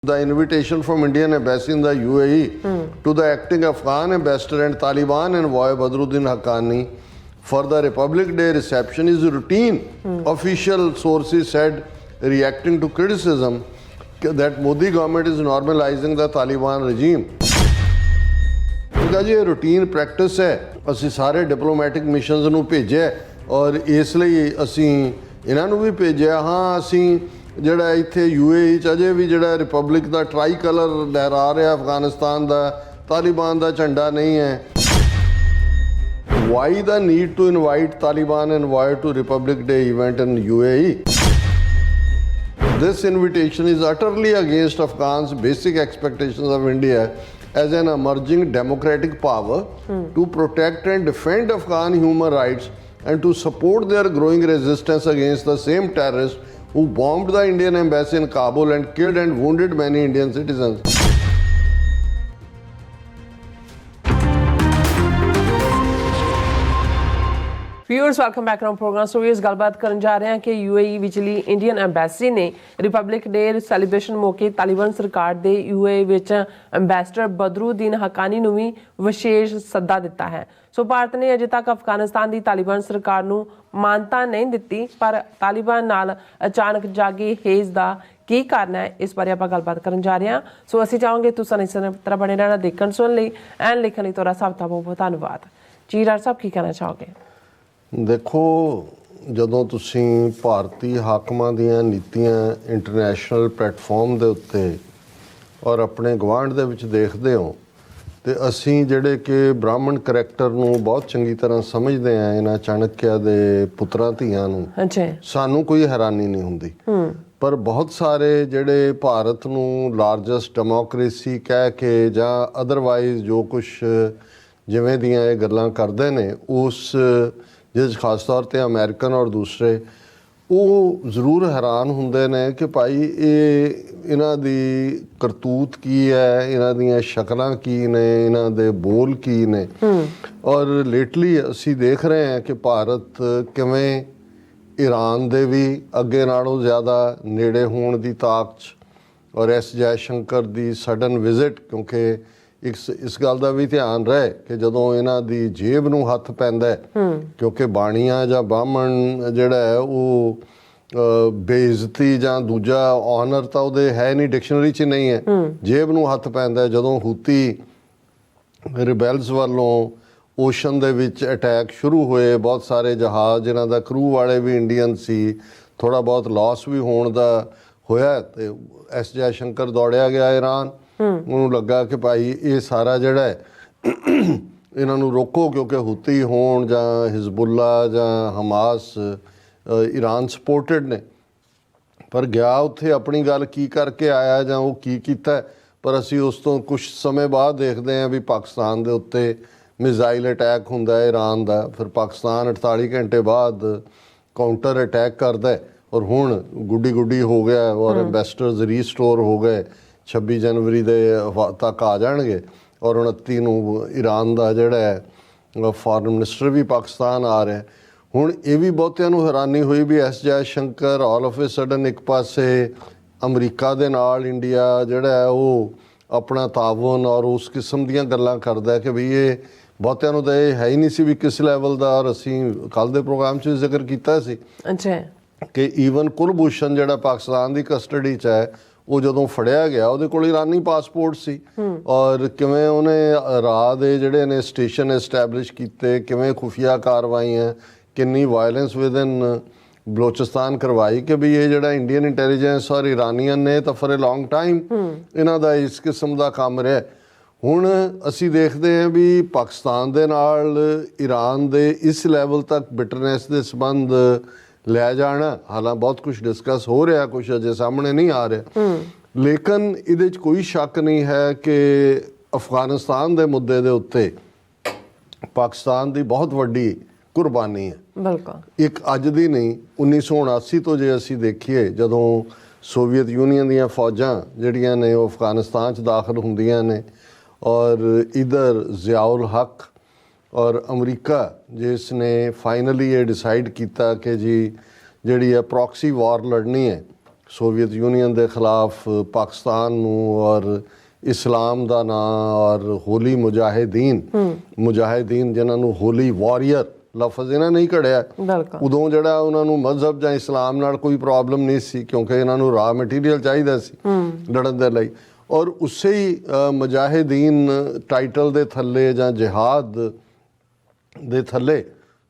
The invitation from Indian embassy in the UAE to the acting Afghan ambassador and Taliban envoy Badruddin Haqqani for the Republic Day reception is routine. Official sources said, reacting to criticism that Modi government is normalizing the Taliban regime. ਜੀ ਇਹ routine practice ਹੈ। ਅਸੀਂ ਸਾਰੇ diplomatic ਮਿਸ਼ਨਸ ਨੂੰ ਭੇਜਿਆ ਔਰ ਇਸ ਲਈ ਅਸੀਂ ਇਹਨਾਂ ਨੂੰ ਵੀ ਭੇਜਿਆ। ਹਾਂ, ਅਸੀਂ ਜਿਹੜਾ ਇੱਥੇ UAE 'ਚ ਅਜੇ ਵੀ ਜਿਹੜਾ ਰਿਪਬਲਿਕ ਦਾ ਟਰਾਈ ਕਲਰ ਲਹਿਰਾ ਰਿਹਾ ਅਫਗਾਨਿਸਤਾਨ ਦਾ, ਤਾਲਿਬਾਨ ਦਾ ਝੰਡਾ ਨਹੀਂ ਹੈ। Why the need to invite Taliban envoy to Republic Day event in UAE? This invitation is utterly against Afghans' basic expectations of India as an emerging democratic power to protect and defend Afghan human rights and to support their growing resistance against the same terrorists who bombed the Indian embassy in Kabul and killed and wounded many Indian citizens. Viewers welcome back on program. So इस गलबात करन जा रहे हैं कि UAE विचली Indian embassy ने republic day celebration मौके तालिबान सरकार दे UAE विच एम्बैसडर बदरुद्दीन हक्कानी नूं भी विशेष सद्दा दिता है। सो भारत ने अजे तक अफगानिस्तान की तालिबान सरकार नूं मानता नहीं दिती, पर तालिबान नाल अचानक जागे हेज दा की कारण है, इस बारे आपां गलबात करन जा रहे हैं। सो असीं चाहांगे तुसां इस तरह बने रहना, देखण सुणन लई एंड लिखण लई तुहाडा सब दा बहुत बहुत धन्नवाद जी। डॉक्टर साहब की कहना चाहोगे? ਦੇਖੋ, ਜਦੋਂ ਤੁਸੀਂ ਭਾਰਤੀ ਹਾਕਮਾਂ ਦੀਆਂ ਨੀਤੀਆਂ ਇੰਟਰਨੈਸ਼ਨਲ ਪਲੇਟਫਾਰਮ ਦੇ ਉੱਤੇ ਔਰ ਆਪਣੇ ਗੁਆਂਢ ਦੇ ਵਿੱਚ ਦੇਖਦੇ ਹੋ ਤੇ ਅਸੀਂ ਜਿਹੜੇ ਕਿ ਬ੍ਰਾਹਮਣ ਕਰੈਕਟਰ ਨੂੰ ਬਹੁਤ ਚੰਗੀ ਤਰ੍ਹਾਂ ਸਮਝਦੇ ਆ, ਇਹਨਾਂ ਚਾਣਕਿਆ ਦੇ ਪੁੱਤਰਾਂ ਧੀਆਂ ਨੂੰ, ਸਾਨੂੰ ਕੋਈ ਹੈਰਾਨੀ ਨਹੀਂ ਹੁੰਦੀ। ਪਰ ਬਹੁਤ ਸਾਰੇ ਜਿਹੜੇ ਭਾਰਤ ਨੂੰ ਲਾਰਜੈਸਟ ਡੈਮੋਕ੍ਰੇਸੀ ਕਹਿ ਕੇ ਜਾਂ ਅਦਰਵਾਈਜ਼ ਜੋ ਕੁਛ ਜਿਵੇਂ ਦੀਆਂ ਇਹ ਗੱਲਾਂ ਕਰਦੇ ਨੇ, ਉਸ ਜਿਸ ਖਾਸ ਤੌਰ 'ਤੇ ਅਮਰੀਕਨ ਔਰ ਦੂਸਰੇ, ਉਹ ਜ਼ਰੂਰ ਹੈਰਾਨ ਹੁੰਦੇ ਨੇ ਕਿ ਭਾਈ ਇਹਨਾਂ ਦੀ ਕਰਤੂਤ ਕੀ ਹੈ, ਇਹਨਾਂ ਦੀਆਂ ਸ਼ਕਲਾਂ ਕੀ ਨੇ, ਇਹਨਾਂ ਦੇ ਬੋਲ ਕੀ ਨੇ। ਔਰ ਲੇਟਲੀ ਅਸੀਂ ਦੇਖ ਰਹੇ ਹਾਂ ਕਿ ਭਾਰਤ ਕਿਵੇਂ ਈਰਾਨ ਦੇ ਵੀ ਅੱਗੇ ਨਾਲੋਂ ਜ਼ਿਆਦਾ ਨੇੜੇ ਹੋਣ ਦੀ ਤਾਕ 'ਚ, ਔਰ S ਜੈਸ਼ੰਕਰ ਦੀ ਸਡਨ ਵਿਜ਼ਿਟ, ਕਿਉਂਕਿ ਇਸ ਗੱਲ ਦਾ ਵੀ ਧਿਆਨ ਰਹੇ ਕਿ ਜਦੋਂ ਇਹਨਾਂ ਦੀ ਜੇਬ ਨੂੰ ਹੱਥ ਪੈਂਦਾ, ਕਿਉਂਕਿ ਬਾਣੀਆਂ ਜਾਂ ਬਾਹਮਣ ਜਿਹੜਾ ਹੈ ਉਹ ਬੇਇੱਜ਼ਤੀ ਜਾਂ ਦੂਜਾ ਆਨਰ ਤਾਂ ਉਹਦੇ ਹੈ ਨਹੀਂ, ਡਿਕਸ਼ਨਰੀ 'ਚ ਨਹੀਂ ਹੈ। ਜੇਬ ਨੂੰ ਹੱਥ ਪੈਂਦਾ ਜਦੋਂ ਹੂਤੀ ਰਿਬੈਲਸ ਵੱਲੋਂ ਓਸ਼ਨ ਦੇ ਵਿੱਚ ਅਟੈਕ ਸ਼ੁਰੂ ਹੋਏ, ਬਹੁਤ ਸਾਰੇ ਜਹਾਜ਼ ਜਿਨ੍ਹਾਂ ਦਾ ਕਰੂ ਵਾਲੇ ਵੀ ਇੰਡੀਅਨ ਸੀ, ਥੋੜ੍ਹਾ ਬਹੁਤ ਲਾਸ ਵੀ ਹੋਣ ਦਾ ਹੋਇਆ ਤੇ S ਜੈਸ਼ੰਕਰ ਦੌੜਿਆ ਗਿਆ ਈਰਾਨ। ਉਹਨੂੰ ਲੱਗਾ ਕਿ ਭਾਈ ਇਹ ਸਾਰਾ ਜਿਹੜਾ ਹੈ ਇਹਨਾਂ ਨੂੰ ਰੋਕੋ, ਕਿਉਂਕਿ ਹੂਤੀ ਹੋਣ ਜਾਂ ਹਿਜ਼ਬੁੱਲਾ ਜਾਂ ਹਮਾਸ ਈਰਾਨ ਸਪੋਰਟਡ ਨੇ। ਪਰ ਗਿਆ ਉੱਥੇ ਆਪਣੀ ਗੱਲ ਕੀ ਕਰਕੇ ਆਇਆ ਜਾਂ ਉਹ ਕੀ ਕੀਤਾ, ਪਰ ਅਸੀਂ ਉਸ ਤੋਂ ਕੁਛ ਸਮੇਂ ਬਾਅਦ ਦੇਖਦੇ ਹਾਂ ਵੀ ਪਾਕਿਸਤਾਨ ਦੇ ਉੱਤੇ ਮਿਜ਼ਾਈਲ ਅਟੈਕ ਹੁੰਦਾ ਹੈ ਈਰਾਨ ਦਾ, ਫਿਰ ਪਾਕਿਸਤਾਨ 48 ਘੰਟੇ ਬਾਅਦ ਕਾਊਂਟਰ ਅਟੈਕ ਕਰਦਾ ਔਰ ਹੁਣ ਗੁੱਡੀ ਹੋ ਗਿਆ ਔਰ ਐਂਬੈਸਡਰਸ ਰੀਸਟੋਰ ਹੋ ਗਏ। 26 ਜਨਵਰੀ ਦੇ ਤੱਕ ਆ ਜਾਣਗੇ ਔਰ 29 ਨੂੰ ਈਰਾਨ ਦਾ ਜਿਹੜਾ ਹੈ ਫੋਰਨ ਮਿਨਿਸਟਰ ਵੀ ਪਾਕਿਸਤਾਨ ਆ ਰਿਹਾ। ਹੁਣ ਇਹ ਵੀ ਬਹੁਤਿਆਂ ਨੂੰ ਹੈਰਾਨੀ ਹੋਈ ਵੀ S Jaishankar all of A sudden ਇੱਕ ਪਾਸੇ ਅਮਰੀਕਾ ਦੇ ਨਾਲ ਇੰਡੀਆ ਜਿਹੜਾ ਹੈ ਉਹ ਆਪਣਾ ਤਾਵਨ ਔਰ ਉਸ ਕਿਸਮ ਦੀਆਂ ਗੱਲਾਂ ਕਰਦਾ ਕਿ ਵੀ ਇਹ ਬਹੁਤਿਆਂ ਨੂੰ ਤਾਂ ਇਹ ਹੈ ਹੀ ਨਹੀਂ ਸੀ ਵੀ ਕਿਸ ਲੈਵਲ ਦਾ। ਔਰ ਅਸੀਂ ਕੱਲ੍ਹ ਦੇ ਪ੍ਰੋਗਰਾਮ 'ਚ ਜ਼ਿਕਰ ਕੀਤਾ ਸੀ ਕਿ ਈਵਨ ਕੁਲਭੂਸ਼ਣ ਜਿਹੜਾ ਪਾਕਿਸਤਾਨ ਦੀ ਕਸਟਡੀ 'ਚ ਹੈ, ਉਹ ਜਦੋਂ ਫੜਿਆ ਗਿਆ ਉਹਦੇ ਕੋਲ ਈਰਾਨੀ ਪਾਸਪੋਰਟ ਸੀ ਔਰ ਕਿਵੇਂ ਉਹਨੇ ਰਾਹ ਦੇ ਜਿਹੜੇ ਨੇ ਸਟੇਸ਼ਨ ਐਸਟੈਬਲਿਸ਼ ਕੀਤੇ, ਕਿਵੇਂ ਖੁਫੀਆ ਕਾਰਵਾਈਆਂ, ਕਿੰਨੀ ਵਾਇਲੈਂਸ ਵਿਦਨ ਬਲੋਚਿਸਤਾਨ ਕਰਵਾਈ ਕਿ ਵੀ ਇਹ ਜਿਹੜਾ ਇੰਡੀਅਨ ਇੰਟੈਲੀਜੈਂਸ ਔਰ ਇਰਾਨੀਅਨ ਨੇ ਤਾਂ ਫॉर ਅ ਲੌਂਗ ਟਾਈਮ ਇਹਨਾਂ ਦਾ ਇਸ ਕਿਸਮ ਦਾ ਕੰਮ ਰਿਹਾ। ਹੁਣ ਅਸੀਂ ਦੇਖਦੇ ਹਾਂ ਵੀ ਪਾਕਿਸਤਾਨ ਦੇ ਨਾਲ ਈਰਾਨ ਦੇ ਇਸ ਲੈਵਲ ਤੱਕ ਬਿਟਰਨੈਸ ਦੇ ਸੰਬੰਧ ਲੈ ਜਾਣਾ, ਹਾਲਾਂ ਬਹੁਤ ਕੁਛ ਡਿਸਕਸ ਹੋ ਰਿਹਾ, ਕੁਛ ਅਜੇ ਸਾਹਮਣੇ ਨਹੀਂ ਆ ਰਿਹਾ, ਲੇਕਿਨ ਇਹਦੇ 'ਚ ਕੋਈ ਸ਼ੱਕ ਨਹੀਂ ਹੈ ਕਿ ਅਫਗਾਨਿਸਤਾਨ ਦੇ ਮੁੱਦੇ ਦੇ ਉੱਤੇ ਪਾਕਿਸਤਾਨ ਦੀ ਬਹੁਤ ਵੱਡੀ ਕੁਰਬਾਨੀ ਹੈ। ਬਿਲਕੁਲ ਇੱਕ ਅੱਜ ਦੀ ਨਹੀਂ, 1979 ਤੋਂ ਜੇ ਅਸੀਂ ਦੇਖੀਏ, ਜਦੋਂ ਸੋਵੀਅਤ ਯੂਨੀਅਨ ਦੀਆਂ ਫੌਜਾਂ ਜਿਹੜੀਆਂ ਨੇ ਉਹ ਅਫਗਾਨਿਸਤਾਨ 'ਚ ਦਾਖਲ ਹੁੰਦੀਆਂ ਨੇ ਔਰ ਇਧਰ ਜ਼ਿਆਉਲ ਹੱਕ ਔਰ ਅਮਰੀਕਾ ਜਿਸ ਨੇ ਫਾਈਨਲੀ ਇਹ ਡਿਸਾਈਡ ਕੀਤਾ ਕਿ ਜੀ ਜਿਹੜੀ ਹੈ ਪ੍ਰੋਕਸੀ ਵਾਰ ਲੜਨੀ ਹੈ सोवियत यूनियन के खिलाफ पाकिस्तान नूं और इस्लाम का नां और होली मुजाहिदीन जिन्होंने होली वॉरीयर लफज इन्हें नहीं घड़िया बिल्कुल उदों जिहड़ा उन्होंने मजहब या इस्लाम नाल कोई प्रॉब्लम नहीं सी क्योंकि इन्हों रा मटीरियल चाहिए सी लड़न दे लई और उसे ही मुजाहिदीन टाइटल दे थल्ले या जिहाद दे थल्ले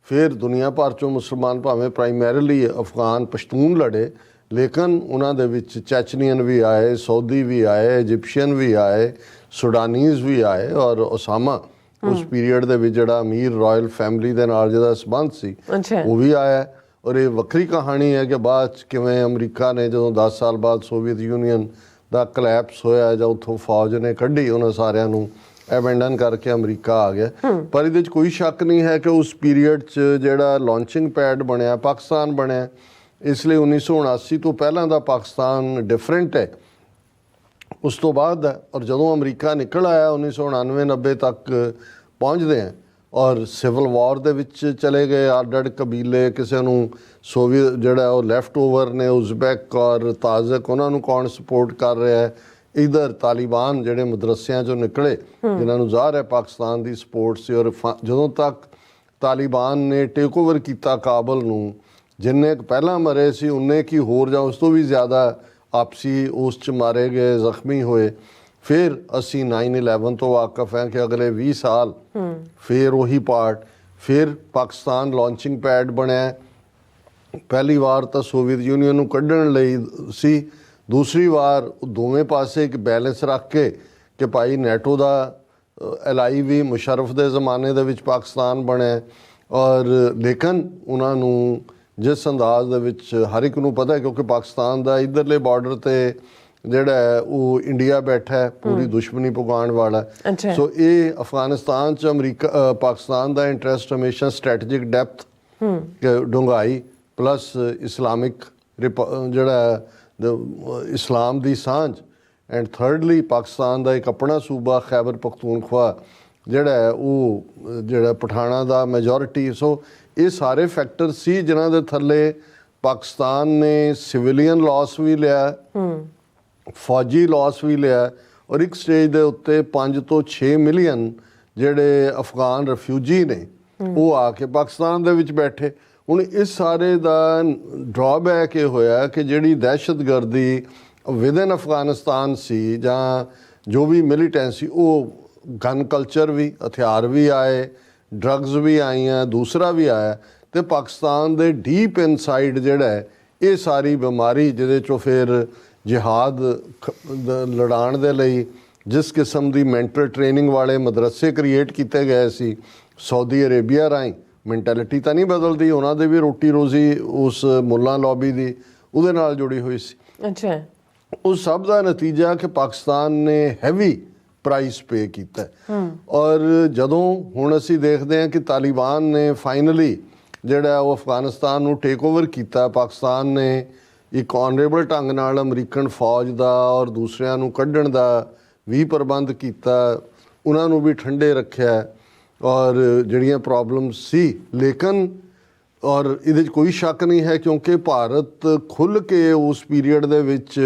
फिर दुनिया भर चों मुसलमान भावें प्राइमरीली अफगान पश्तून लड़े लेकिन उन्होंने विच चैचनियन भी आए सऊदी भी आए इजिप्शियन भी आए सुडानीज़ भी आए और ओसामा उस पीरीयड दे विच जिहड़ा अमीर रॉयल फैमिली दे नाल जिहदा संबंध सी अच्छा वो भी आया और ये वक्री कहानी है कि बाद किवें अमरीका ने जो 10 साल बाद सोवियत यूनीयन का कलैप्स होया जां उत्थों फौज ने कढ़ी उन्होंने सारिਆਂ ਨੂੰ एबेंडन करके अमरीका आ गया पर ये कोई शक नहीं है कि उस पीरीयड च जिहड़ा लॉन्चिंग पैड बनया पाकिस्तान बनया इसलिए 1979 तो पहला का पाकिस्तान डिफरेंट है उस तो बाद है और जदों अमरीका निकल आया 1999-90 तक पहुँचते हैं और सिविल वॉर दे विच चले गए अड अड कबीले किसी नूं सोवियत जिहड़ा वो लैफ्ट ओवर ने उज़बेक और ताजिक उन्होंने कौन सपोर्ट कर रहा है इधर तालिबान जिहड़े मदरसियां चों निकले जिन्होंने ज़ाहिर है पाकिस्तान की सपोर्ट से और जदों तक तालिबान ने टेक ओवर किया काबल नूं जिन्ने पहला मरे सी उन्ने की होर जां उस तो भी ज़्यादा आपसी उस च मारे गए जख्मी होए फिर असी 9/11 तो वाकफ हैं कि अगले 20 साल फिर वही पार्ट फिर पाकिस्तान लॉन्चिंग पैड बनया पहली बार तो सोवियत यूनीयन नूं कढ़ण लई सी दूसरी बार दोवें पासे एक बैलेंस रख के कि भाई नैटो का एलाई भी मुशर्रफ के जमाने दे विच पाकिस्तान बनया और लेकिन उन्होंने जिस अंदाज दे विच हर एक नूं पता है क्योंकि पाकिस्तान का इधरले बॉर्डर ते जिहड़ा है वो इंडिया बैठा है पूरी दुश्मनी पुगाण वाला अच्छा। सो ये अफगानिस्तान च अमरीका पाकिस्तान का इंटरस्ट हमेशा स्ट्रैटेजिक डेप्थ डूंघाई प्लस इस्लामिक जिहड़ा इस्लाम की सांझ एंड थर्डली पाकिस्तान का एक अपना सूबा खैबर पख्तूनख्वा जिहड़ा है वो जिहड़ा पठाना का मैजोरिटी सो ये सारे फैक्टर सी जिन्हां दे थल्ले पाकिस्तान ने सिविलियन लॉस भी लिया फौजी लॉस भी लिया और एक स्टेज के उत्ते 5 तो 6 मिलियन जिहड़े अफगान रिफ्यूजी ने वो आके पाकिस्तान दे विच बैठे हुण इस सारे का ड्रॉबैक ये होया कि जिहड़ी दहशतगर्दी विद इन अफगानिस्तान सी जां जो भी मिलीटेंसी वो गन कल्चर भी हथियार भी आए ड्रग्स भी आईयां दूसरा भी आया तो पाकिस्तान दे डीप इनसाइड जिहड़ा है ये सारी बीमारी जिहदे चों फिर जिहाद लड़ाण दे लई जिस किस्म की मैंटल ट्रेनिंग वाले मदरसे क्रिएट किए गए सी सऊदी अरेबिया राहीं मैंटैलिटी तो नहीं बदलती उन्होंने भी रोटी रोजी उस मुल्ला लॉबी की उहदे नाल जुड़ी हुई सी अच्छा उस सब का नतीजा कि पाकिस्तान ने हैवी प्राइस पे किया और जदों हुण असीं देखते हैं कि तालिबान ने फाइनली जिहड़ा वो अफगानिस्तान नूं टेक ओवर किया पाकिस्तान ने एक ऑनरेबल ढंग नाल अमरीकन फौज का और दूसरिਆਂ ਨੂੰ ਕੱਢਣ ਦਾ भी प्रबंध किया उन्होंने भी ठंडे रखा और ਜਿਹੜੀਆਂ प्रॉब्लम सी लेकिन और ये कोई शक नहीं है क्योंकि भारत खुल के उस पीरीयड दे विच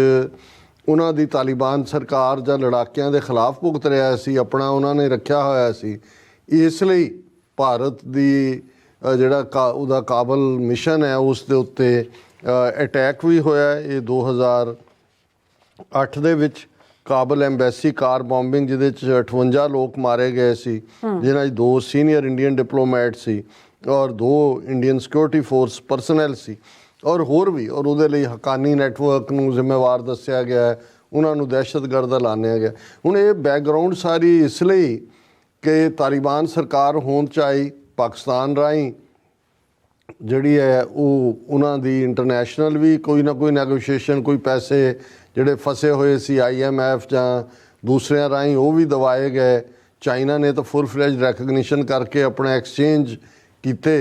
उन्हां दी तालिबान सरकार जां लड़ाकियां दे खिलाफ भुगत रहा सी अपना उन्होंने रखा होया सी इसलिए भारत दी जिहड़ा उहदा काबल मिशन है उस दे उत्ते अटैक भी होया ये 2008 दे विच काबल एम्बैसी कार बॉम्बिंग जिहदे च 58 लोग मारे गए सी जिन्हां 2 सीनियर इंडियन डिप्लोमैट सी और 2 इंडियन सिक्योरिटी फोर्स परसनल सी और होर भी और उहदे लई हकानी नैटवर्क नूं जिम्मेवार दस्सिया गया है उन्होंने दहशतगर्द ऐलानिया गया हुण ये बैकग्राउंड सारी इसलिए कि तालिबान सरकार होण चाही पाकिस्तान राहीं जिहड़ी है वो उन्हां दी इंटरनेशनल भी कोई ना कोई नैगोशिएशन कोई पैसे जिहड़े फसे हुए सी IMF जां दूसरिਆਂ राहीं वो भी दवाए गए चाइना ने तो फुल फ्लैज रैकगनिशन करके अपने एक्सचेंज किए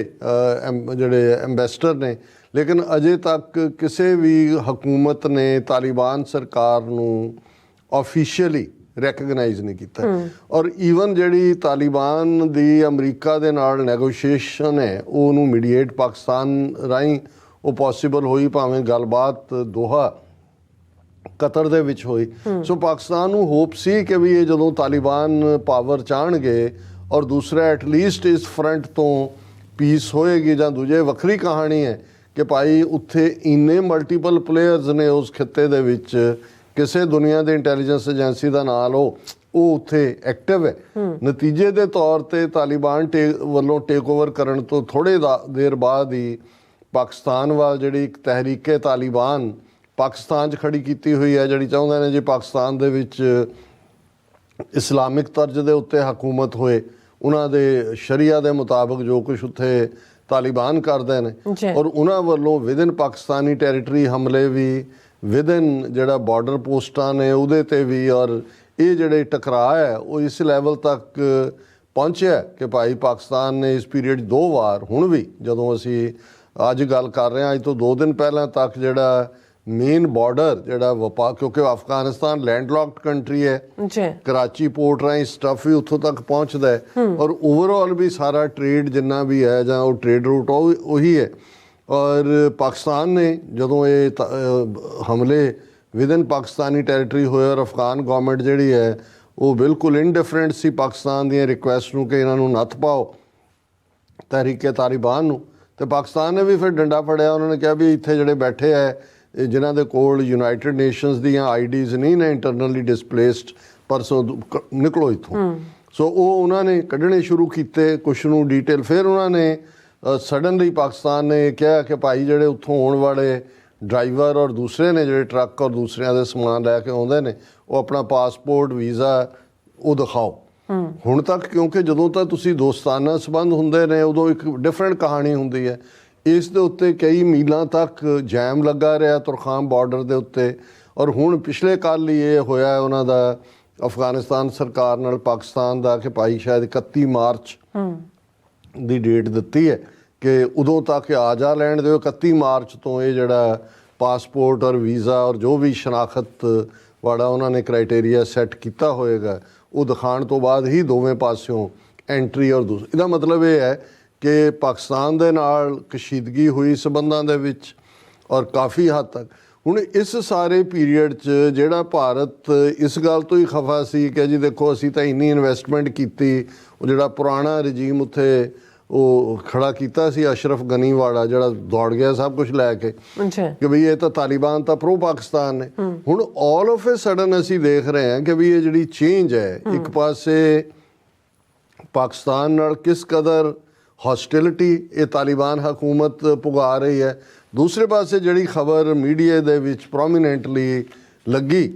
जिहड़े एंबेसडर ने लेकिन अजे तक किसी भी हुकूमत ने तालिबान सरकार नूं ऑफिशियली रैकगनाइज नहीं किया और ईवन जिहड़ी तालिबान दी अमरीका दे नाल नैगोशिएशन है उहनूं मीडिएट पाकिस्तान राहीं वो पॉसीबल हुई भावें गलबात दोहा ਕਤਰ ਦੇ ਵਿੱਚ ਹੋਈ। ਸੋ ਪਾਕਿਸਤਾਨ ਨੂੰ ਹੋਪ ਸੀ ਕਿ ਵੀ ਇਹ ਜਦੋਂ ਤਾਲਿਬਾਨ ਪਾਵਰ ਚਾਹਣਗੇ ਔਰ ਦੂਸਰਾ ਐਟਲੀਸਟ ਇਸ ਫਰੰਟ ਤੋਂ ਪੀਸ ਹੋਏਗੀ, ਜਾਂ ਦੂਜੇ ਵੱਖਰੀ ਕਹਾਣੀ ਹੈ ਕਿ ਭਾਈ ਉੱਥੇ ਇੰਨੇ ਮਲਟੀਪਲ ਪਲੇਅਰਸ ਨੇ ਉਸ ਖਿੱਤੇ ਦੇ ਵਿੱਚ, ਕਿਸੇ ਦੁਨੀਆ ਦੇ ਇੰਟੈਲੀਜੈਂਸ ਏਜੰਸੀ ਦਾ ਨਾਂ ਲਓ, ਉਹ ਉੱਥੇ ਐਕਟਿਵ ਹੈ। ਨਤੀਜੇ ਦੇ ਤੌਰ ਤੇ ਤਾਲਿਬਾਨ ਵੱਲੋਂ ਟੇਕ ਓਵਰ ਕਰਨ ਤੋਂ ਥੋੜ੍ਹੇ ਦੇਰ ਬਾਅਦ ਹੀ ਪਾਕਿਸਤਾਨ ਵੱਲ ਜਿਹੜੀ ਇੱਕ ਤਹਿਰੀਕੇ ਤਾਲਿਬਾਨ ਪਾਕਿਸਤਾਨ 'ਚ ਖੜੀ ਕੀਤੀ ਹੋਈ ਹੈ, ਜਿਹੜੀ ਚਾਹੁੰਦੇ ਨੇ ਜੀ ਪਾਕਿਸਤਾਨ ਦੇ ਵਿੱਚ ਇਸਲਾਮਿਕ ਤਰਜ਼ ਦੇ ਉੱਤੇ ਹਕੂਮਤ ਹੋਏ, ਉਹਨਾਂ ਦੇ ਸ਼ਰੀਆ ਦੇ ਮੁਤਾਬਕ ਜੋ ਕੁਝ ਉੱਥੇ ਤਾਲਿਬਾਨ ਕਰਦੇ ਨੇ, ਔਰ ਉਹਨਾਂ ਵੱਲੋਂ ਵਿਦਨ ਪਾਕਿਸਤਾਨੀ ਟੈਰੀਟਰੀ ਹਮਲੇ ਵੀ, ਵਿਦਨ ਜਿਹੜਾ ਬਾਰਡਰ ਪੋਸਟਾਂ ਨੇ ਉਹਦੇ 'ਤੇ ਵੀ, ਔਰ ਇਹ ਜਿਹੜੇ ਟਕਰਾਅ ਹੈ ਉਹ ਇਸ ਲੈਵਲ ਤੱਕ ਪਹੁੰਚਿਆ ਕਿ ਭਾਈ ਪਾਕਿਸਤਾਨ ਨੇ ਇਸ ਪੀਰੀਅਡ 2 ਵਾਰ, ਹੁਣ ਵੀ ਜਦੋਂ ਅਸੀਂ ਅੱਜ ਗੱਲ ਕਰ ਰਹੇ ਹਾਂ, ਅੱਜ ਤੋਂ 2 ਦਿਨ ਪਹਿਲਾਂ ਤੱਕ ਜਿਹੜਾ ਮੇਨ ਬਾਰਡਰ ਜਿਹੜਾ ਕਿਉਂਕਿ ਅਫਗਾਨਿਸਤਾਨ ਲੈਂਡਲੌਕਡ ਕੰਟਰੀ ਹੈ, ਕਰਾਚੀ ਪੋਰਟ ਰਾਹੀਂ ਸਟੱਫ ਵੀ ਉੱਥੋਂ ਤੱਕ ਪਹੁੰਚਦਾ ਹੈ, ਔਰ ਓਵਰਆਲ ਵੀ ਸਾਰਾ ਟ੍ਰੇਡ ਜਿੰਨਾ ਵੀ ਹੈ ਜਾਂ ਉਹ ਟ੍ਰੇਡ ਰੂਟ ਉਹੀ ਹੈ। ਔਰ ਪਾਕਿਸਤਾਨ ਨੇ ਜਦੋਂ ਇਹ ਹਮਲੇ ਵਿਦਨ ਪਾਕਿਸਤਾਨੀ ਟੈਰੀਟਰੀ ਹੋਏ, ਔਰ ਅਫਗਾਨ ਗੌਰਮੈਂਟ ਜਿਹੜੀ ਹੈ ਉਹ ਬਿਲਕੁਲ ਇਨਡਿਫਰੈਂਟ ਸੀ ਪਾਕਿਸਤਾਨ ਦੀਆਂ ਰਿਕੁਐਸਟ ਨੂੰ ਕਿ ਇਹਨਾਂ ਨੂੰ ਨੱਥ ਪਾਓ ਤਹਿਰੀਕੇ ਤਾਲਿਬਾਨ ਨੂੰ, ਤੇ ਪਾਕਿਸਤਾਨ ਨੇ ਵੀ ਫਿਰ ਡੰਡਾ ਫੜਿਆ। ਉਹਨਾਂ ਨੇ ਕਿਹਾ ਵੀ ਇੱਥੇ ਜਿਹੜੇ ਬੈਠੇ ਹੈ ਜਿਨ੍ਹਾਂ ਦੇ ਕੋਲ ਯੂਨਾਈਟਿਡ ਨੇਸ਼ਨਸ ਦੀਆਂ ਆਈਡੀਜ਼ ਨਹੀਂ ਨੇ, ਇੰਟਰਨਲੀ ਡਿਸਪਲੇਸਡ ਪਰਸਨ, ਨਿਕਲੋ ਇੱਥੋਂ। ਸੋ ਉਹ ਉਹਨਾਂ ਨੇ ਕੱਢਣੇ ਸ਼ੁਰੂ ਕੀਤੇ ਕੁਛ ਨੂੰ ਡੀਟੇਲ। ਫਿਰ ਉਹਨਾਂ ਨੇ ਸਡਨਲੀ ਪਾਕਿਸਤਾਨ ਨੇ ਕਿਹਾ ਕਿ ਭਾਈ ਜਿਹੜੇ ਉੱਥੋਂ ਆਉਣ ਵਾਲੇ ਡਰਾਈਵਰ ਔਰ ਦੂਸਰੇ ਨੇ ਜਿਹੜੇ ਟਰੱਕ ਔਰ ਦੂਸਰਿਆਂ ਦੇ ਸਮਾਨ ਲੈ ਕੇ ਆਉਂਦੇ ਨੇ, ਉਹ ਆਪਣਾ ਪਾਸਪੋਰਟ ਵੀਜ਼ਾ ਉਹ ਦਿਖਾਓ। ਹੁਣ ਤੱਕ ਕਿਉਂਕਿ ਜਦੋਂ ਤੱਕ ਤੁਸੀਂ ਦੋਸਤਾਨਾ ਸੰਬੰਧ ਹੁੰਦੇ ਨੇ ਉਦੋਂ ਇੱਕ ਡਿਫਰੈਂਟ ਕਹਾਣੀ ਹੁੰਦੀ ਹੈ। ਇਸ ਦੇ ਉੱਤੇ ਕਈ ਮੀਲਾਂ ਤੱਕ ਜੈਮ ਲੱਗਾ ਰਿਹਾ ਤੁਰਖਾਮ ਬਾਰਡਰ ਦੇ ਉੱਤੇ, ਔਰ ਹੁਣ ਪਿਛਲੇ ਕੱਲ੍ਹ ਹੀ ਇਹ ਹੋਇਆ ਉਹਨਾਂ ਦਾ ਅਫਗਾਨਿਸਤਾਨ ਸਰਕਾਰ ਨਾਲ ਪਾਕਿਸਤਾਨ ਦਾ ਕਿ ਭਾਈ ਸ਼ਾਇਦ 31 ਮਾਰਚ ਦੀ ਡੇਟ ਦਿੱਤੀ ਹੈ ਕਿ ਉਦੋਂ ਤੱਕ ਆ ਜਾ ਲੈਣ ਦਿਓ। 31 ਮਾਰਚ ਤੋਂ ਇਹ ਜਿਹੜਾ ਪਾਸਪੋਰਟ ਔਰ ਵੀਜ਼ਾ ਔਰ ਜੋ ਵੀ ਸ਼ਨਾਖਤ ਵਾਲਾ ਉਹਨਾਂ ਨੇ ਕ੍ਰਾਈਟੇਰੀਆ ਸੈੱਟ ਕੀਤਾ ਹੋਏਗਾ ਉਹ ਦਿਖਾਉਣ ਤੋਂ ਬਾਅਦ ਹੀ ਦੋਵੇਂ ਪਾਸਿਓਂ ਐਂਟਰੀ। ਔਰ ਇਹਦਾ ਮਤਲਬ ਇਹ ਹੈ ਕਿ ਪਾਕਿਸਤਾਨ ਦੇ ਨਾਲ ਕਸ਼ੀਦਗੀ ਹੋਈ ਸਬੰਧਾਂ ਦੇ ਵਿੱਚ, ਔਰ ਕਾਫੀ ਹੱਦ ਤੱਕ ਹੁਣ ਇਸ ਸਾਰੇ ਪੀਰੀਅਡ 'ਚ ਜਿਹੜਾ ਭਾਰਤ ਇਸ ਗੱਲ ਤੋਂ ਹੀ ਖਫਾ ਸੀ ਕਿ ਜੀ ਦੇਖੋ ਅਸੀਂ ਤਾਂ ਇੰਨੀ ਇਨਵੈਸਟਮੈਂਟ ਕੀਤੀ, ਉਹ ਜਿਹੜਾ ਪੁਰਾਣਾ ਰਜੀਮ ਉੱਥੇ ਉਹ ਖੜਾ ਕੀਤਾ ਸੀ ਅਸ਼ਰਫ ਗਨੀ ਵਾਲਾ ਜਿਹੜਾ ਦੌੜ ਗਿਆ ਸਭ ਕੁਝ ਲੈ ਕੇ ਕਿ ਬਈ ਇਹ ਤਾਂ ਤਾਲਿਬਾਨ ਤਾਂ ਪ੍ਰੋ ਪਾਕਿਸਤਾਨ ਨੇ। ਹੁਣ ਆਲ ਆਫ ਏ ਸਡਨ ਅਸੀਂ ਦੇਖ ਰਹੇ ਹਾਂ ਕਿ ਵੀ ਇਹ ਜਿਹੜੀ ਚੇਂਜ ਹੈ, ਇੱਕ ਪਾਸੇ ਪਾਕਿਸਤਾਨ ਨਾਲ ਕਿਸ ਕਦਰ ਹੌਸਟਿਲਿਟੀ ਇਹ ਤਾਲਿਬਾਨ ਹਕੂਮਤ ਪੁਗਾ ਰਹੀ ਹੈ, ਦੂਸਰੇ ਪਾਸੇ ਜਿਹੜੀ ਖਬਰ ਮੀਡੀਆ ਦੇ ਵਿੱਚ ਪ੍ਰੋਮੀਨੈਂਟਲੀ ਲੱਗੀ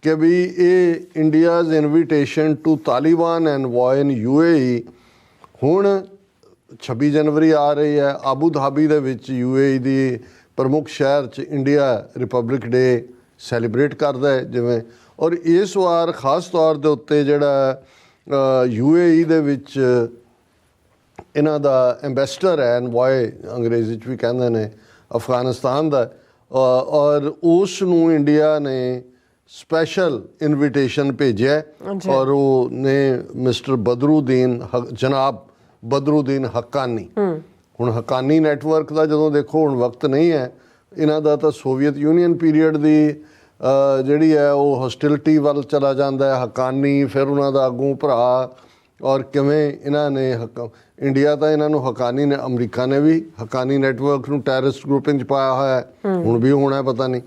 ਕਿ ਵੀ ਇਹ India's invitation to Taliban envoy in UAE ਹੁਣ 26 ਜਨਵਰੀ ਆ ਰਹੀ ਹੈ। ਆਬੂ ਧਾਬੀ ਦੇ ਵਿੱਚ UAE ਦੀ ਪ੍ਰਮੁੱਖ ਸ਼ਹਿਰ 'ਚ ਇੰਡੀਆ ਰਿਪਬਲਿਕ ਡੇ ਸੈਲੀਬ੍ਰੇਟ ਕਰਦਾ ਹੈ ਜਿਵੇਂ, ਔਰ ਇਸ ਵਾਰ ਖਾਸ ਤੌਰ ਦੇ ਉੱਤੇ ਜਿਹੜਾ UAE ਦੇ ਵਿੱਚ ਇਹਨਾਂ ਦਾ ਐਂਬੈਸਡਰ ਹੈ ਐਨਵॉय ਅੰਗਰੇਜ਼ੀ 'ਚ ਵੀ ਕਹਿੰਦੇ ਨੇ ਅਫਗਾਨਿਸਤਾਨ ਦਾ, ਔਰ ਉਸ ਨੂੰ ਇੰਡੀਆ ਨੇ ਸਪੈਸ਼ਲ ਇਨਵੀਟੇਸ਼ਨ ਭੇਜਿਆ ਔਰ ਉਹ ਨੇ ਮਿਸਟਰ ਬਦਰੂਦੀਨ ਜਨਾਬ ਬਦਰੂਦੀਨ ਹੱਕਾਨੀ। ਹੁਣ ਹੱਕਾਨੀ ਨੈਟਵਰਕ ਦਾ ਜਦੋਂ ਦੇਖੋ ਹੁਣ ਵਕਤ ਨਹੀਂ ਹੈ, ਇਹਨਾਂ ਦਾ ਤਾਂ ਸੋਵੀਅਤ ਯੂਨੀਅਨ ਪੀਰੀਅਡ ਦੀ ਜਿਹੜੀ ਹੈ ਉਹ ਹੌਸਟਿਲਿਟੀ ਵੱਲ ਚਲਾ ਜਾਂਦਾ ਹੈ ਹੱਕਾਨੀ, ਫਿਰ ਉਹਨਾਂ ਦਾ ਅੱਗੋਂ ਭਰਾ, ਔਰ ਕਿਵੇਂ ਇਹਨਾਂ ਨੇ ਇੰਡੀਆ ਤਾਂ ਇਹਨਾਂ ਨੂੰ ਹੱਕਾਨੀ ਨੇ, ਅਮਰੀਕਾ ਨੇ ਵੀ ਹੱਕਾਨੀ ਨੈਟਵਰਕ ਨੂੰ ਟੈਰਰਿਸਟ ਗਰੁੱਪਿੰਗ 'ਚ ਪਾਇਆ ਹੋਇਆ ਹੈ, ਹੁਣ ਵੀ ਹੋਣਾ ਪਤਾ ਨਹੀਂ।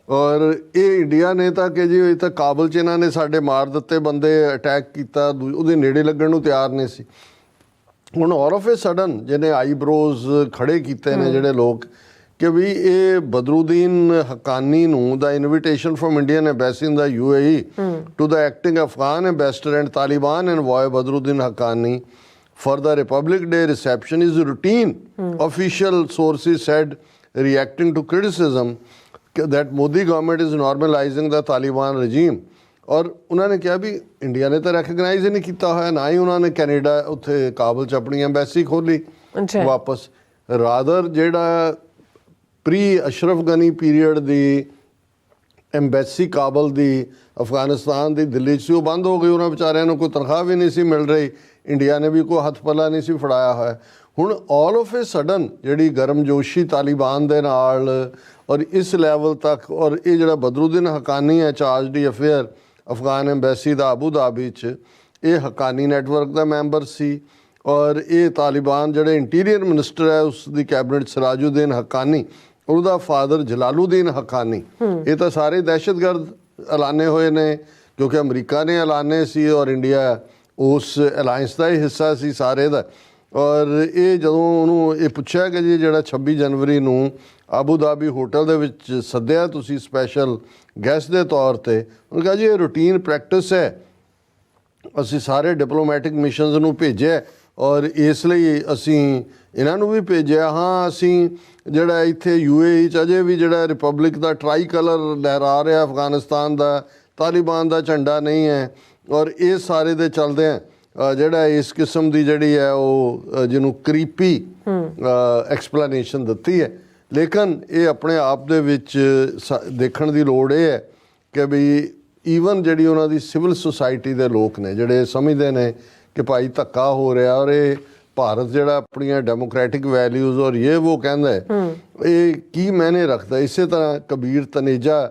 ਔਰ ਇਹ ਇੰਡੀਆ ਨੇ ਤਾਂ ਕਿ ਜੀ ਇਹ ਤਾਂ ਕਾਬਲ 'ਚ ਇਹਨਾਂ ਨੇ ਸਾਡੇ ਮਾਰ ਦਿੱਤੇ ਬੰਦੇ, ਅਟੈਕ ਕੀਤਾ, ਉਹਦੇ ਨੇੜੇ ਲੱਗਣ ਨੂੰ ਤਿਆਰ ਨਹੀਂ ਸੀ। ਹੁਣ ਆਲ ਆਫ ਏ ਸਡਨ ਜਿਹਨੇ ਆਈਬਰੋਜ਼ ਖੜੇ ਕੀਤੇ ਨੇ ਜਿਹੜੇ ਲੋਕ ਕਿ ਵੀ ਇਹ ਬਦਰੂਦੀਨ ਹੱਕਾਨੀ ਨੂੰ the invitation from Indian embassy in the UAE to the acting Afghan ambassador and Taliban envoy Badruddin Haqqani for the Republic Day reception is routine, official sources said, reacting to criticism that Modi government is normalizing the Taliban regime. ਔਰ ਉਹਨਾਂ ਨੇ ਕਿਹਾ ਵੀ India ਨੇ ਤਾਂ recognise ਹੀ ਨਹੀਂ ਕੀਤਾ ਹੋਇਆ, ਨਾ ਹੀ ਉਹਨਾਂ ਨੇ ਕੈਨੇਡਾ ਉੱਥੇ ਕਾਬਲ 'ਚ ਆਪਣੀ ਐਮਬੈਸੀ ਖੋਲ੍ਹੀ ਵਾਪਸ। ਰਾਦਰ ਜਿਹੜਾ ਪ੍ਰੀ ਅਸ਼ਰਫ ਗਨੀ ਪੀਰੀਅਡ ਦੀ ਐਮਬੈਸੀ ਕਾਬਲ ਦੀ ਅਫਗਾਨਿਸਤਾਨ ਦੀ ਦਿੱਲੀ 'ਚ ਸੀ, ਉਹ ਬੰਦ ਹੋ ਗਈ। ਉਹਨਾਂ ਵਿਚਾਰਿਆਂ ਨੂੰ ਕੋਈ ਤਨਖਾਹ ਵੀ ਨਹੀਂ ਸੀ ਮਿਲ ਰਹੀ, ਇੰਡੀਆ ਨੇ ਵੀ ਕੋਈ ਹੱਥ ਪੱਲਾ ਨਹੀਂ ਸੀ ਫੜਾਇਆ ਹੋਇਆ। ਹੁਣ ਆਲ ਆਫ ਏ ਸਡਨ ਜਿਹੜੀ ਗਰਮਜੋਸ਼ੀ ਤਾਲਿਬਾਨ ਦੇ ਨਾਲ ਔਰ ਇਸ ਲੈਵਲ ਤੱਕ, ਔਰ ਇਹ ਜਿਹੜਾ ਬਦਰੁਦੀਨ ਹਕਾਨੀ ਹੈ ਚਾਰਜ ਦੀ ਅਫੇਅਰ ਅਫਗਾਨ ਐਮਬੈਸੀ ਦਾ ਆਬੂ ਧਾਬੀ 'ਚ, ਇਹ ਹਕਾਨੀ ਨੈਟਵਰਕ ਦਾ ਮੈਂਬਰ ਸੀ ਔਰ ਇਹ ਤਾਲਿਬਾਨ ਜਿਹੜੇ ਇੰਟੀਰੀਅਰ ਮਿਨਿਸਟਰ ਹੈ ਉਸ ਦੀ ਕੈਬਨਿਟ ਸਰਾਜੁਦੀਨ ਹਕਾਨੀ, ਉਹਦਾ ਫਾਦਰ ਜਲਾਲੂਦੀਨ ਹਕਾਨੀ, ਇਹ ਤਾਂ ਸਾਰੇ ਦਹਿਸ਼ਤਗਰਦ ਐਲਾਨੇ ਹੋਏ ਨੇ ਕਿਉਂਕਿ ਅਮਰੀਕਾ ਨੇ ਐਲਾਨੇ ਸੀ ਔਰ ਇੰਡੀਆ ਉਸ ਅਲਾਇੰਸ ਦਾ ਹੀ ਹਿੱਸਾ ਸੀ ਸਾਰੇ ਦਾ। ਔਰ ਇਹ ਜਦੋਂ ਉਹਨੂੰ ਇਹ ਪੁੱਛਿਆ ਕਿ ਜੀ ਜਿਹੜਾ 26 ਜਨਵਰੀ ਨੂੰ ਆਬੂ ਧਾਬੀ ਹੋਟਲ ਦੇ ਵਿੱਚ ਸੱਦਿਆ ਤੁਸੀਂ ਸਪੈਸ਼ਲ ਗੈਸਟ ਦੇ ਤੌਰ ਤੇ, ਉਹਨੇ ਕਿਹਾ ਜੀ ਇਹ ਰੂਟੀਨ ਪ੍ਰੈਕਟਿਸ ਹੈ, ਅਸੀਂ ਸਾਰੇ ਡਿਪਲੋਮੈਟਿਕ ਮਿਸ਼ਨਸ ਨੂੰ ਭੇਜਿਆ ਔਰ ਇਸ ਲਈ ਅਸੀਂ ਇਹਨਾਂ ਨੂੰ ਵੀ ਭੇਜਿਆ। ਹਾਂ, ਅਸੀਂ ਜਿਹੜਾ ਇੱਥੇ UAE 'ਚ ਅਜੇ ਵੀ ਜਿਹੜਾ ਰਿਪਬਲਿਕ ਦਾ ਟਰਾਈ ਕਲਰ ਲਹਿਰਾ ਰਿਹਾ ਅਫਗਾਨਿਸਤਾਨ ਦਾ, ਤਾਲਿਬਾਨ ਦਾ ਝੰਡਾ ਨਹੀਂ ਹੈ ਔਰ ਇਹ ਸਾਰੇ ਦੇ ਚੱਲਦੇ ਆ ਜਿਹੜਾ ਇਸ ਕਿਸਮ ਦੀ ਜਿਹੜੀ ਹੈ ਉਹ ਜਿਹਨੂੰ ਕਰੀਪੀ ਐਕਸਪਲੇਨੇਸ਼ਨ ਦਿੱਤੀ ਹੈ। ਲੇਕਿਨ ਇਹ ਆਪਣੇ ਆਪ ਦੇ ਵਿੱਚ ਦੇਖਣ ਦੀ ਲੋੜ ਇਹ ਹੈ ਕਿ ਵੀ ਈਵਨ ਜਿਹੜੀ ਉਹਨਾਂ ਦੀ ਸਿਵਲ ਸੁਸਾਇਟੀ ਦੇ ਲੋਕ ਨੇ ਜਿਹੜੇ ਸਮਝਦੇ ਨੇ ਕਿ ਭਾਈ ਧੱਕਾ ਹੋ ਰਿਹਾ ਔਰ ਇਹ ਭਾਰਤ ਜਿਹੜਾ ਆਪਣੀਆਂ ਡੈਮੋਕ੍ਰੈਟਿਕ ਵੈਲਿਊਜ਼ ਔਰ ਇਹ ਉਹ ਕਹਿੰਦਾ ਇਹ ਕੀ ਮਾਇਨੇ ਰੱਖਦਾ। ਇਸੇ ਤਰ੍ਹਾਂ ਕਬੀਰ ਤਨੇਜਾ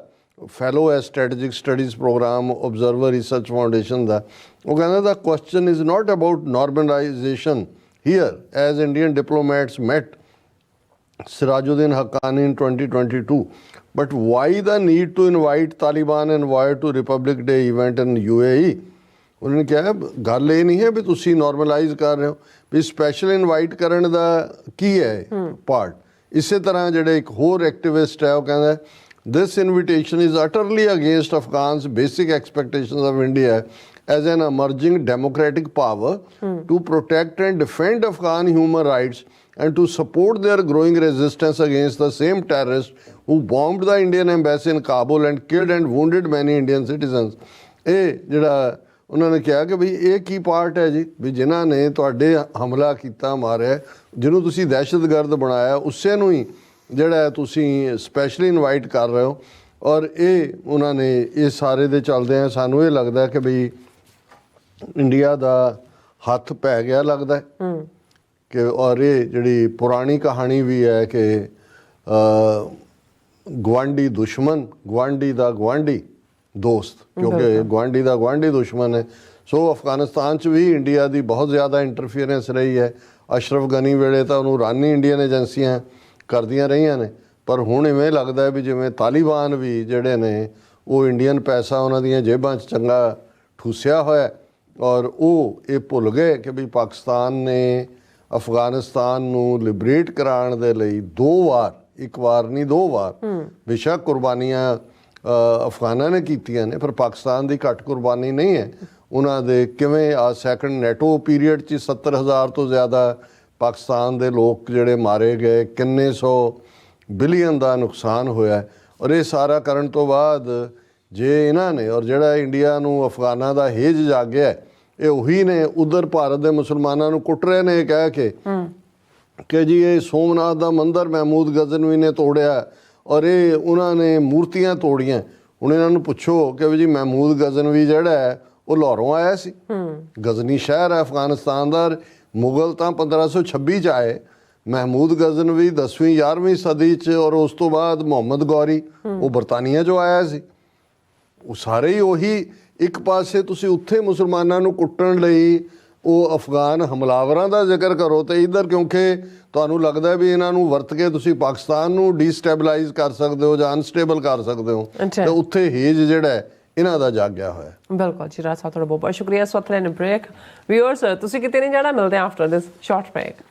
ਫੈਲੋ ਹੈ strategic studies program Observer Research Foundation ਦਾ, ਉਹ ਕਹਿੰਦਾ ਦਾ question is not about normalization here as Indian diplomats met Sirajuddin Haqqani in 2022, but why the need to invite Taliban envoy to Republic Day event in UAE? उन्होंने कहा गल ये नहीं है भी तुसी नॉर्मलाइज कर रहे हो भी स्पैशल इनवाइट करने का की है पार्ट। इस तरह ਜਿਹੜੇ ਇੱਕ ਹੋਰ ਐਕਟਿਵਿਸਟ ਹੈ ਉਹ ਕਹਿੰਦਾ this invitation is utterly against Afghans basic expectations of India as an emerging democratic power to protect and defend Afghan human rights and to support their growing resistance against the same terrorists who bombed the Indian embassy in Kabul and killed and wounded many Indian citizens। ਇਹ ਜਿਹੜਾ ਉਹਨਾਂ ਨੇ ਕਿਹਾ ਕਿ ਬਈ ਇਹ ਕੀ part ਹੈ ਜੀ ਵੀ ਜਿਨ੍ਹਾਂ ਨੇ ਤੁਹਾਡੇ ਹਮਲਾ ਕੀਤਾ ਮਾਰਿਆ ਜਿਹਨੂੰ ਤੁਸੀਂ ਦਹਿਸ਼ਤਗਰਦ ਬਣਾਇਆ ਉਸੇ ਨੂੰ ਹੀ ਜਿਹੜਾ ਤੁਸੀਂ ਸਪੈਸ਼ਲੀ ਇਨਵਾਈਟ ਕਰ ਰਹੇ ਹੋ। ਔਰ ਇਹ ਉਹਨਾਂ ਨੇ ਇਹ ਸਾਰੇ ਦੇ ਚੱਲਦੇ ਆ ਸਾਨੂੰ ਇਹ ਲੱਗਦਾ ਕਿ ਬਈ ਇੰਡੀਆ ਦਾ ਹੱਥ ਪੈ ਗਿਆ ਲੱਗਦਾ ਕਿ ਔਰ ਇਹ ਜਿਹੜੀ ਪੁਰਾਣੀ ਕਹਾਣੀ ਵੀ ਹੈ ਕਿ ਗੁਆਂਢੀ ਦੁਸ਼ਮਣ ਗੁਆਂਢੀ ਦਾ ਗੁਆਂਢੀ ਦੋਸਤ, ਕਿਉਂਕਿ ਗੁਆਂਢੀ ਦਾ ਗੁਆਂਢੀ ਦੁਸ਼ਮਣ ਹੈ। ਸੋ ਅਫਗਾਨਿਸਤਾਨ 'ਚ ਵੀ ਇੰਡੀਆ ਦੀ ਬਹੁਤ ਜ਼ਿਆਦਾ ਇੰਟਰਫੀਅਰੈਂਸ ਰਹੀ ਹੈ। ਅਸ਼ਰਫ ਗਨੀ ਵੇਲੇ ਤਾਂ ਉਹਨੂੰ ਰਾਨੀ ਇੰਡੀਅਨ ਏਜੰਸੀਆਂ ਕਰਦੀਆਂ ਰਹੀਆਂ ਨੇ, ਪਰ ਹੁਣ ਇਵੇਂ ਲੱਗਦਾ ਵੀ ਜਿਵੇਂ ਤਾਲਿਬਾਨ ਵੀ ਜਿਹੜੇ ਨੇ ਉਹ ਇੰਡੀਅਨ ਪੈਸਾ ਉਹਨਾਂ ਦੀਆਂ ਜੇਬਾਂ 'ਚ ਚੰਗਾ ਠੂਸਿਆ ਹੋਇਆ ਔਰ ਉਹ ਇਹ ਭੁੱਲ ਗਏ ਕਿ ਵੀ ਪਾਕਿਸਤਾਨ ਨੇ ਅਫਗਾਨਿਸਤਾਨ ਨੂੰ ਲਿਬਰੇਟ ਕਰਾਉਣ ਦੇ ਲਈ 2 ਵਾਰ, ਇੱਕ ਵਾਰ ਨਹੀਂ 2 ਵਾਰ ਬੇਸ਼ੱਕ ਕੁਰਬਾਨੀਆਂ ਅਫਗਾਨਾਂ ਨੇ ਕੀਤੀਆਂ ਨੇ ਪਰ ਪਾਕਿਸਤਾਨ ਦੀ ਘੱਟ ਕੁਰਬਾਨੀ ਨਹੀਂ ਹੈ। ਉਹਨਾਂ ਦੇ ਕਿਵੇਂ ਆ ਸੈਕੰਡ ਨੈਟੋ ਪੀਰੀਅਡ 'ਚ 70,000 ਤੋਂ ਜ਼ਿਆਦਾ ਪਾਕਿਸਤਾਨ ਦੇ ਲੋਕ ਜਿਹੜੇ ਮਾਰੇ ਗਏ, ਕਿੰਨੇ 100 ਬਿਲੀਅਨ ਦਾ ਨੁਕਸਾਨ ਹੋਇਆ ਔਰ ਇਹ ਸਾਰਾ ਕਰਨ ਤੋਂ ਬਾਅਦ ਜੇ ਇਹਨਾਂ ਨੇ ਔਰ ਜਿਹੜਾ ਇੰਡੀਆ ਨੂੰ ਅਫਗਾਨਾਂ ਦਾ ਹੇਜ ਜਾਗਿਆ ਇਹ ਉਹੀ ਨੇ ਉਧਰ ਭਾਰਤ ਦੇ ਮੁਸਲਮਾਨਾਂ ਨੂੰ ਕੁੱਟ ਰਹੇ ਨੇ ਕਹਿ ਕੇ ਕਿ ਜੀ ਇਹ ਸੋਮਨਾਥ ਦਾ ਮੰਦਰ ਮਹਿਮੂਦ ਗਜ਼ਨਵੀ ਨੇ ਤੋੜਿਆ ਔਰ ਇਹ ਉਹਨਾਂ ਨੇ ਮੂਰਤੀਆਂ ਤੋੜੀਆਂ। ਹੁਣ ਇਹਨਾਂ ਨੂੰ ਪੁੱਛੋ ਕਿ ਵੀ ਜੀ ਮਹਿਮੂਦ ਗਜ਼ਨਵੀ ਜਿਹੜਾ ਹੈ ਉਹ ਲਾਹੌਰੋਂ ਆਇਆ ਸੀ, ਗਜ਼ਨੀ ਸ਼ਹਿਰ ਹੈ ਅਫਗਾਨਿਸਤਾਨ ਦਾ। ਮੁਗਲ ਤਾਂ 1526 'ਚ ਆਏ, ਮਹਿਮੂਦ ਗਜ਼ਨਵੀ 10ਵੀਂ 11ਵੀਂ ਸਦੀ 'ਚ ਔਰ ਉਸ ਤੋਂ ਬਾਅਦ ਮੁਹੰਮਦ ਗੌਰੀ ਉਹ ਬਰਤਾਨੀਆ 'ਚੋਂ ਆਇਆ ਸੀ। ਉਹ ਸਾਰੇ ਹੀ ਉਹੀ ਇੱਕ ਪਾਸੇ ਤੁਸੀਂ ਉੱਥੇ ਮੁਸਲਮਾਨਾਂ ਨੂੰ ਕੁੱਟਣ ਲਈ ਉਹ ਅਫਗਾਨ ਹਮਲਾਵਰਾਂ ਦਾ ਜ਼ਿਕਰ ਕਰੋ ਤੇ ਇੱਧਰ ਕਿਉਂਕਿ ਤੁਹਾਨੂੰ ਲੱਗਦਾ ਵੀ ਇਹਨਾਂ ਨੂੰ ਵਰਤ ਕੇ ਤੁਸੀਂ ਪਾਕਿਸਤਾਨ ਨੂੰ ਡੀਸਟੈਬਲਾਈਜ਼ ਕਰ ਸਕਦੇ ਹੋ ਜਾਂ ਅਨਸਟੇਬਲ ਕਰ ਸਕਦੇ ਹੋ ਤੇ ਉੱਥੇ ਹੇਜ ਜਿਹੜਾ ਇਹਨਾਂ ਦਾ ਜਾਗਿਆ ਹੋਇਆ। ਬਿਲਕੁਲ ਜੀ, ਰਾਜ ਸਾਹਿਬ ਤੁਹਾਡਾ ਬਹੁਤ ਬਹੁਤ ਸ਼ੁਕਰੀਆ। ਇਸ ਵਕਤ ਲੈਣ ਬ੍ਰੇਕ। ਵਿਊਅਰਸ ਤੁਸੀਂ ਕਿਤੇ ਨਹੀਂ ਜਾਣਾ, ਮਿਲਦੇ ਆ ਆਫਟਰ ਦਿਸ ਸ਼ਾਰਟ ਬ੍ਰੇਕ।